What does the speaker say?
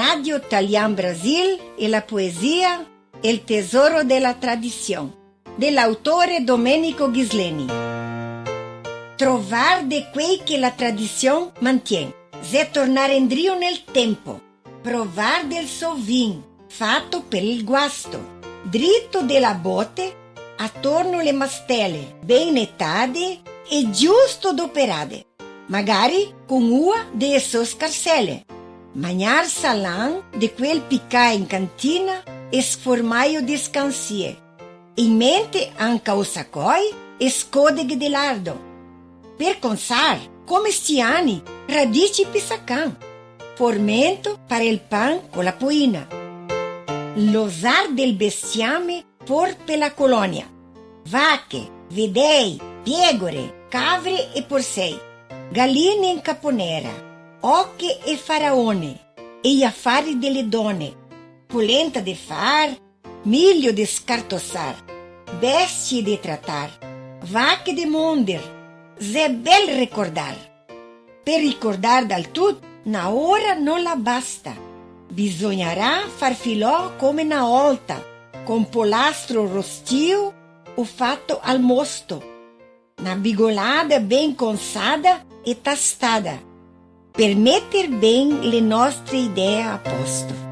Radio Italian Brasil e la poesia Il tesoro della tradizione, dell'autore Domenico Ghisleni. Trovar de quei che la tradizione mantiene, è tornare indietro nel tempo, provar del suo vin, fatto per il guasto, dritto della botte, attorno le mastelle, ben nettate e giusto doperate, magari con ua de sue scarselle. Mangiar salame de quel piccà in cantina e sformaio di scansie. In mente anche o sacoi e scodeghe di lardo. Per consar, come sti anni, radici pissacan. Formento per il pan con la poina. L'osar del bestiame por per la colonia. Vacche, vedei, pecore, cavre e porsei. Galline in caponera. Ocche e faraone, e gli affari delle donne, polenta de far, miglio de scartossar, bestie de trattar, vacche de monder, è bel ricordar. Per ricordar dal tutto, una ora non la basta, bisognerà far filò come una volta, con polastro rostio o fatto al mosto, una bigolada ben consada e tastada, per mettere ben le nostre idee a posto.